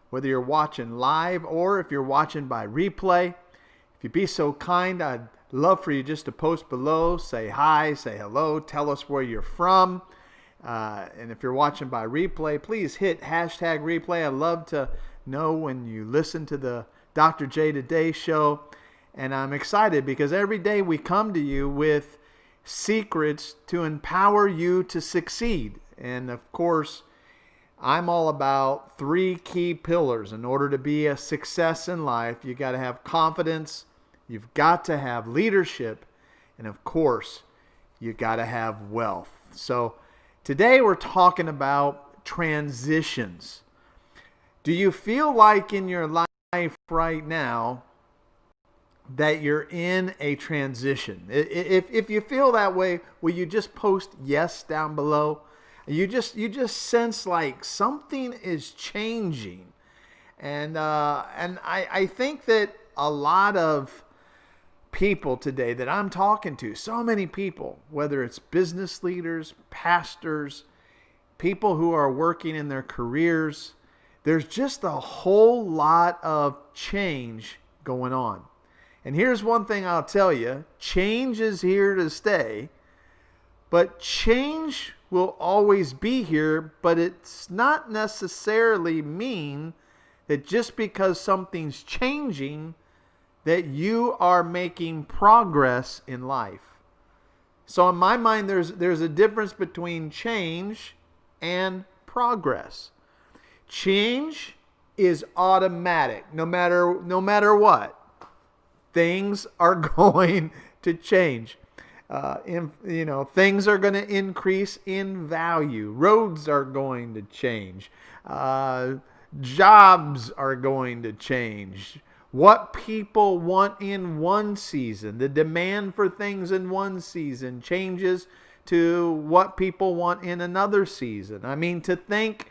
whether you're watching live or if you're watching by replay. If you'd be so kind, I'd love for you just to post below, say hi, say hello, tell us where you're from. And if you're watching by replay, please hit hashtag replay. I'd love to know when you listen to the Dr. J Today show. And I'm excited because every day we come to you with secrets to empower you to succeed. And of course, I'm all about 3 key pillars. In order to be a success in life, you got to have confidence, you've got to have leadership, and of course, you got to have wealth. So today we're talking about transitions. Do you feel like in your life right now that you're in a transition? If you feel that way, will you just post yes down below? You just sense like something is changing, and I think that a lot of people today that I'm talking to, so many people, whether it's business leaders, pastors, people who are working in their careers, there's just a whole lot of change going on. And here's one thing I'll tell you: change is here to stay, but change will always be here, but it's not necessarily mean that just because something's changing that you are making progress in life. So in my mind, there's a difference between change and progress. Change is automatic. No matter what, things are going to change. Things are going to increase in value. Roads are going to change. Jobs are going to change. What people want in one season, the demand for things in one season changes to what people want in another season. I mean, to think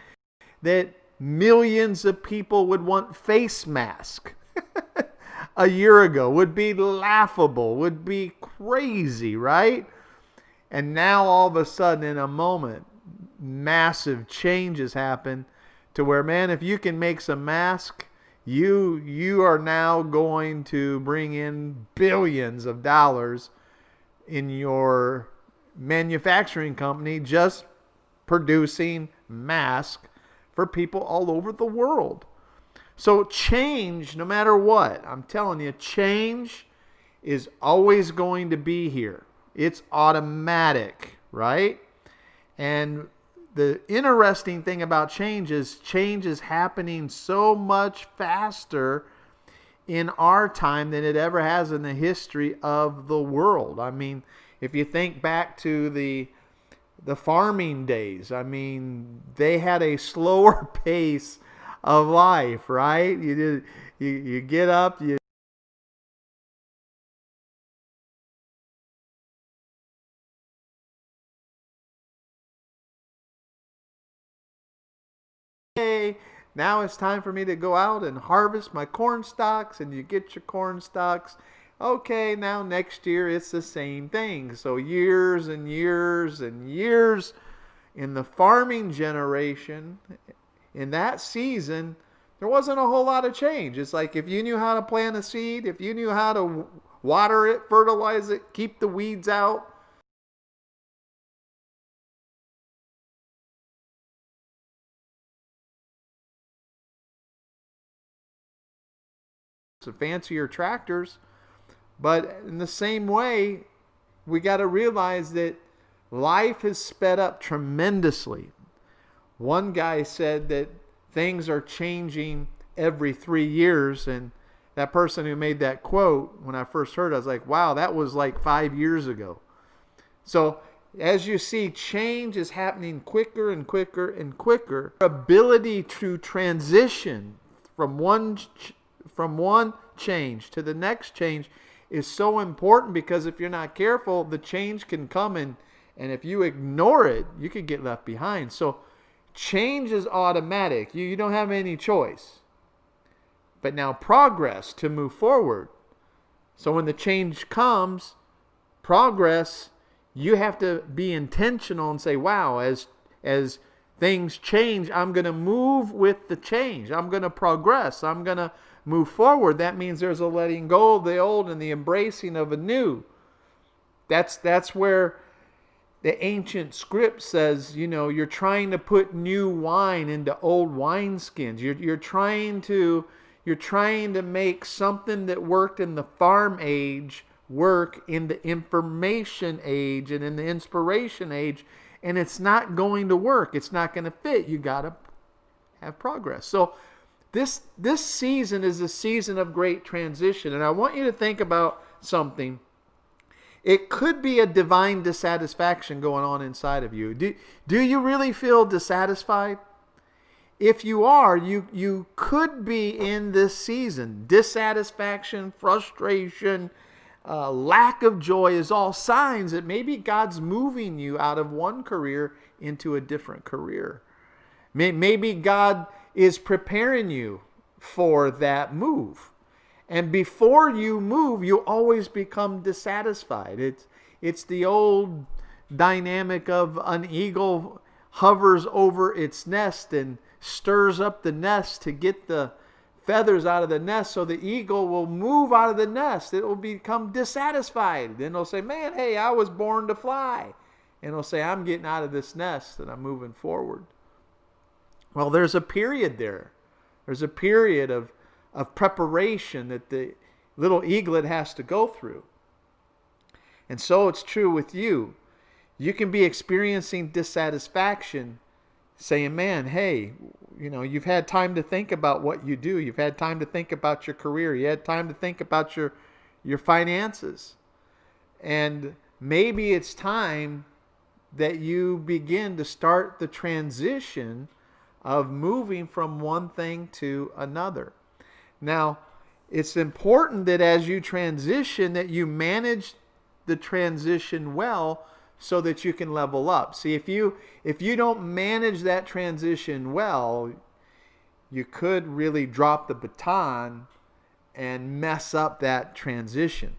that millions of people would want face masks a year ago would be laughable, would be crazy, right? And now all of a sudden, in a moment, massive changes happen to where, man, if you can make some mask, you are now going to bring in billions of dollars in your manufacturing company just producing masks for people all over the world. So change, no matter what, I'm telling you, change is always going to be here. It's automatic, right? And the interesting thing about change is happening so much faster in our time than it ever has in the history of the world. I mean, if you think back to the farming days, I mean, they had a slower pace of life, right? You get up, you hey, now it's time for me to go out and harvest my corn stalks, and you get your corn stalks. Okay, now next year it's the same thing. So years and years and years in the farming generation, in that season, there wasn't a whole lot of change. It's like if you knew how to plant a seed, if you knew how to water it, fertilize it, keep the weeds out, some fancier tractors. But in the same way, we got to realize that life has sped up tremendously. One guy said that things are changing every 3 years, and that person who made that quote, when I first heard it, I was like, wow, that was like 5 years ago. So as you see, change is happening quicker and quicker and quicker. Ability to transition from one change to the next change is so important, because if you're not careful, the change can come, and if you ignore it, you could get left behind. So change is automatic. You don't have any choice. But now progress, to move forward. So when the change comes, progress, you have to be intentional and say, wow, as things change, I'm going to move with the change. I'm going to progress. I'm going to move forward. That means there's a letting go of the old and the embracing of a new. That's where the ancient script says, you're trying to put new wine into old wineskins. You're trying to make something that worked in the farm age work in the information age and in the inspiration age, and it's not going to work. It's not going to fit. You got to have progress. So this season is a season of great transition, and I want you to think about something. It could be a divine dissatisfaction going on inside of you. Do you really feel dissatisfied? If you are, you could be in this season. Dissatisfaction, frustration, lack of joy is all signs that maybe God's moving you out of one career into a different career. Maybe God is preparing you for that move. And before you move, you always become dissatisfied. It's the old dynamic of an eagle hovers over its nest and stirs up the nest to get the feathers out of the nest, so the eagle will move out of the nest. It will become dissatisfied. Then it'll say, man, hey, I was born to fly. And it'll say, I'm getting out of this nest and I'm moving forward. Well, there's a period there. There's a period of preparation that the little eaglet has to go through. And so it's true with you. You can be experiencing dissatisfaction, saying, man, hey, you've had time to think about what you do. You've had time to think about your career. You had time to think about your finances. And maybe it's time that you begin to start the transition of moving from one thing to another. Now, it's important that as you transition, that you manage the transition well so that you can level up. See, if you don't manage that transition well, you could really drop the baton and mess up that transition.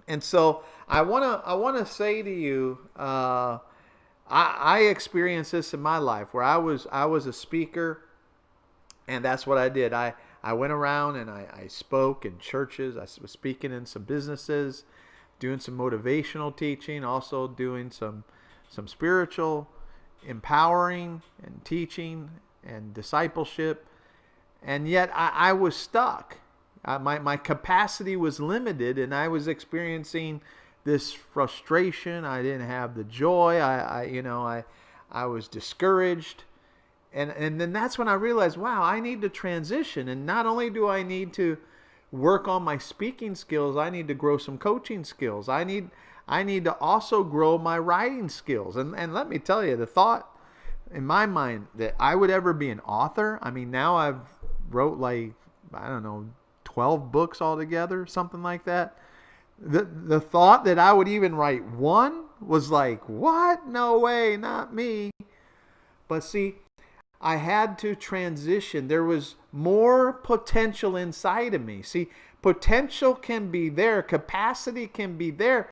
And so I want to say to you, I experienced this in my life where I was a speaker, and that's what I did. I went around and I spoke in churches. I was speaking in some businesses, doing some motivational teaching, also doing some spiritual empowering and teaching and discipleship. And yet I was stuck. My capacity was limited, and I was experiencing this frustration. I didn't have the joy. I was discouraged. And then that's when I realized, wow, I need to transition. And not only do I need to work on my speaking skills, I need to grow some coaching skills. I need to also grow my writing skills. And let me tell you, the thought in my mind that I would ever be an author, I mean, now I've wrote 12 books altogether, something like that. The thought that I would even write one was like, what? No way, not me. But see, I had to transition. There was more potential inside of me. See, potential can be there, capacity can be there,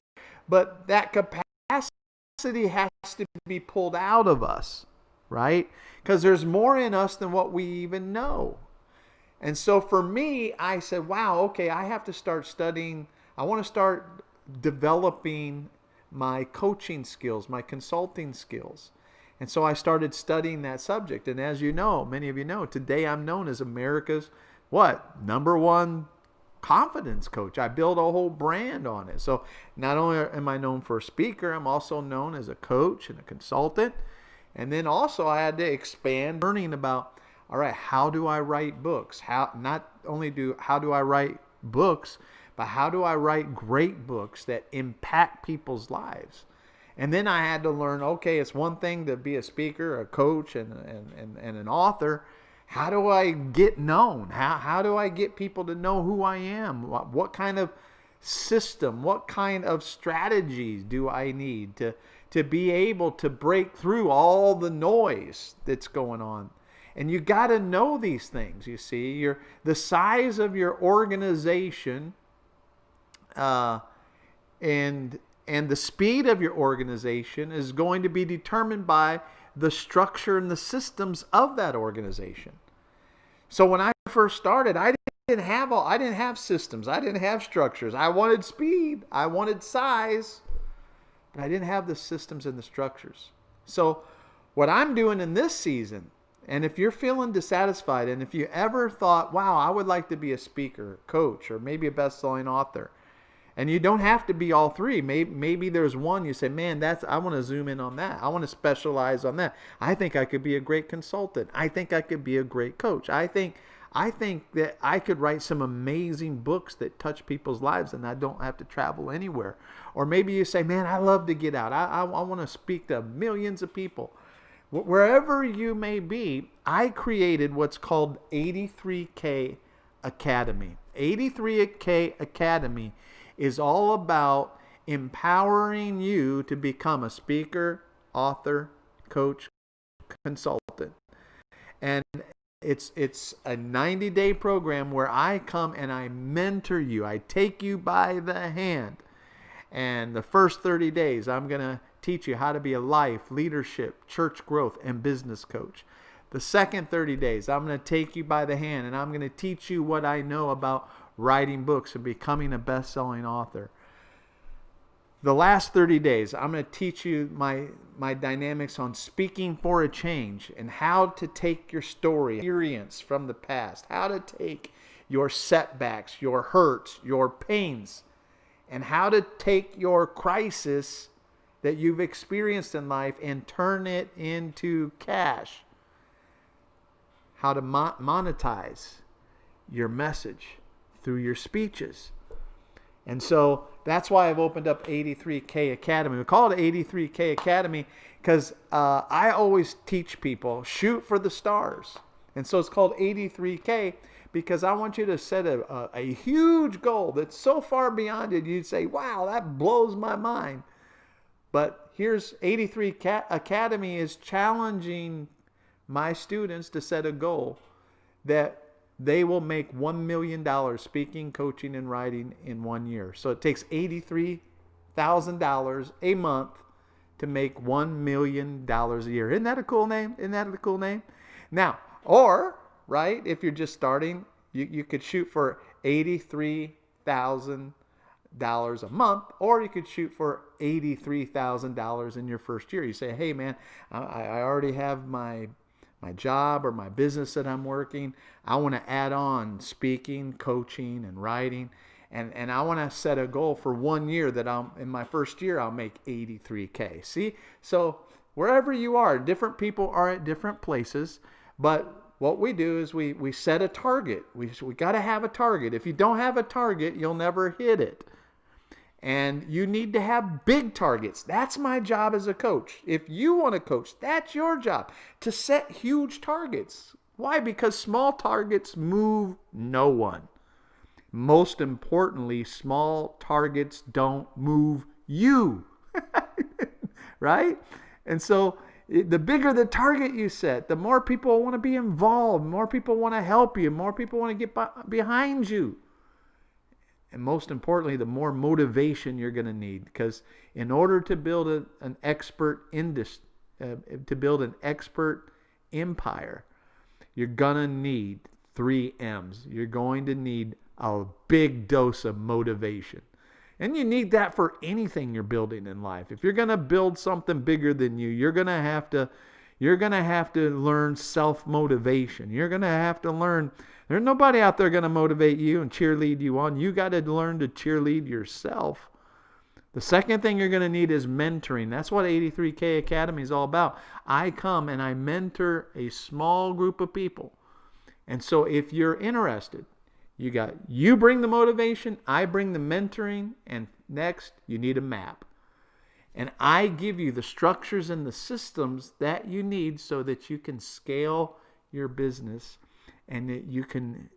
but that capacity has to be pulled out of us, right? Because there's more in us than what we even know. And so for me, I said, wow, okay, I have to start studying. I want to start developing my coaching skills, my consulting skills. And so I started studying that subject. And as you know, many of you know, today I'm known as America's #1 confidence coach. I built a whole brand on it. So not only am I known for a speaker, I'm also known as a coach and a consultant. And then also I had to expand learning about, all right, how do I write books? How do I write books, but how do I write great books that impact people's lives? And then I had to learn, okay, it's one thing to be a speaker, a coach, and an author. How do I get known? How do I get people to know who I am? What kind of system, what kind of strategies do I need to be able to break through all the noise that's going on? And you got to know these things, you see. The size of your organization and the speed of your organization is going to be determined by the structure and the systems of that organization. So when I first started, I didn't have systems. I didn't have structures. I wanted speed. I wanted size. But I didn't have the systems and the structures. So what I'm doing in this season, and if you're feeling dissatisfied, and if you ever thought, wow, I would like to be a speaker, coach, or maybe a best-selling author, and you don't have to be all three. Maybe there's one you say, man, I want to zoom in on that. I want to specialize on that. I think I could be a great consultant. I think I could be a great coach. I think that I could write some amazing books that touch people's lives and I don't have to travel anywhere. Or maybe you say, man, I love to get out. I want to speak to millions of people. Wherever you may be, I created what's called 83K Academy. 83K Academy is all about empowering you to become a speaker, author, coach, consultant. And it's a 90-day program where I come and I mentor you. I take you by the hand. And the first 30 days, I'm going to teach you how to be a life, leadership, church growth, and business coach. The second 30 days, I'm going to take you by the hand and I'm going to teach you what I know about writing books and becoming a best-selling author. The last 30 days, I'm going to teach you my dynamics on speaking for a change and how to take your story, experience from the past, how to take your setbacks, your hurts, your pains, and how to take your crisis that you've experienced in life and turn it into cash. How to monetize your message through your speeches. And so that's why I've opened up 83K Academy. We call it 83K Academy because I always teach people, shoot for the stars. And so it's called 83K because I want you to set a huge goal that's so far beyond it, you'd say, wow, that blows my mind. But here's 83K Academy is challenging my students to set a goal that they will make $1 million speaking, coaching, and writing in 1 year. So it takes $83,000 a month to make $1 million a year. Isn't that a cool name? Isn't that a cool name? Now, or, right, if you're just starting, you could shoot for $83,000 a month, or you could shoot for $83,000 in your first year. You say, hey, man, I already have my job or my business that I'm working. I want to add on speaking, coaching, and writing. And I want to set a goal for 1 year that in my first year, I'll make 83K. See? So wherever you are, different people are at different places. But what we do is we set a target. We got to have a target. If you don't have a target, you'll never hit it. And you need to have big targets. That's my job as a coach. If you want to coach, that's your job, to set huge targets. Why? Because small targets move no one. Most importantly, small targets don't move you. Right? And so the bigger the target you set, the more people want to be involved, more people want to help you, more people want to get behind you. And most importantly, the more motivation you're going to need. Because in order to build an expert to build an expert empire, you're going to need 3 M's. You're going to need a big dose of motivation. And you need that for anything you're building in life. If you're going to build something bigger than you, you're going to have to learn self-motivation. You're going to have to learn. There's nobody out there going to motivate you and cheerlead you on. You got to learn to cheerlead yourself. The second thing you're going to need is mentoring. That's what 83K Academy is all about. I come and I mentor a small group of people. And so if you're interested, you bring the motivation, I bring the mentoring, and next you need a map. And I give you the structures and the systems that you need so that you can scale your business and that you can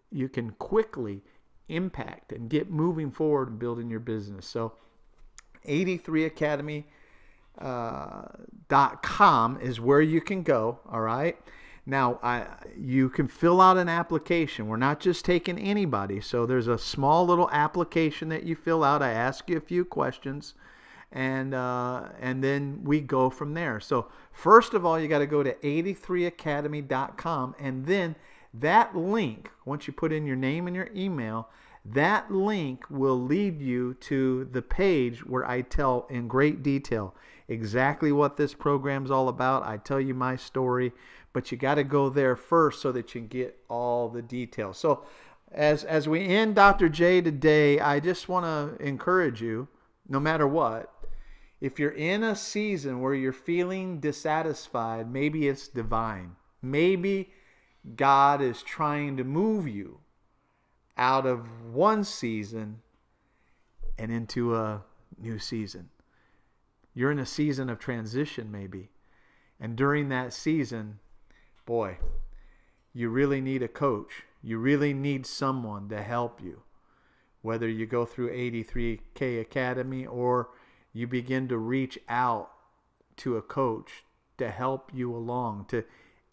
quickly impact and get moving forward and building your business. So 83academy.com is where you can go, all right? Now, you can fill out an application. We're not just taking anybody. So there's a small little application that you fill out. I ask you a few questions. and then we go from there. So first of all, you got to go to 83academy.com, and then that link, once you put in your name and your email, that link will lead you to the page where I tell in great detail exactly what this program's all about. I tell you my story, but you got to go there first so that you can get all the details. So as we end Dr. J today, I just want to encourage you, no matter what, if you're in a season where you're feeling dissatisfied, maybe it's divine. Maybe God is trying to move you out of one season and into a new season. You're in a season of transition maybe. And during that season, boy, you really need a coach. You really need someone to help you. Whether you go through 83K Academy or you begin to reach out to a coach to help you along, to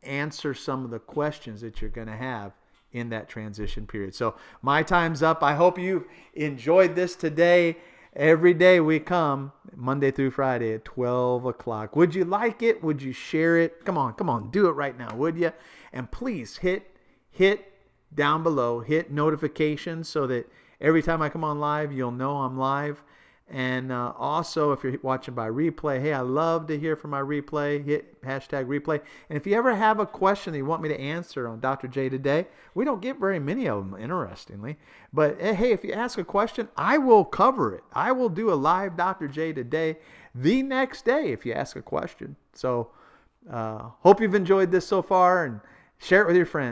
answer some of the questions that you're going to have in that transition period. So my time's up. I hope you enjoyed this today. Every day we come, Monday through Friday at 12 o'clock. Would you like it? Would you share it? Come on, do it right now, would you? And please hit down below, hit notifications so that every time I come on live, you'll know I'm live. And also, if you're watching by replay, hey, I love to hear from my replay. Hit hashtag replay. And if you ever have a question that you want me to answer on Dr. J Today, we don't get very many of them, interestingly. But hey, if you ask a question, I will cover it. I will do a live Dr. J Today the next day if you ask a question. So hope you've enjoyed this so far, and share it with your friends.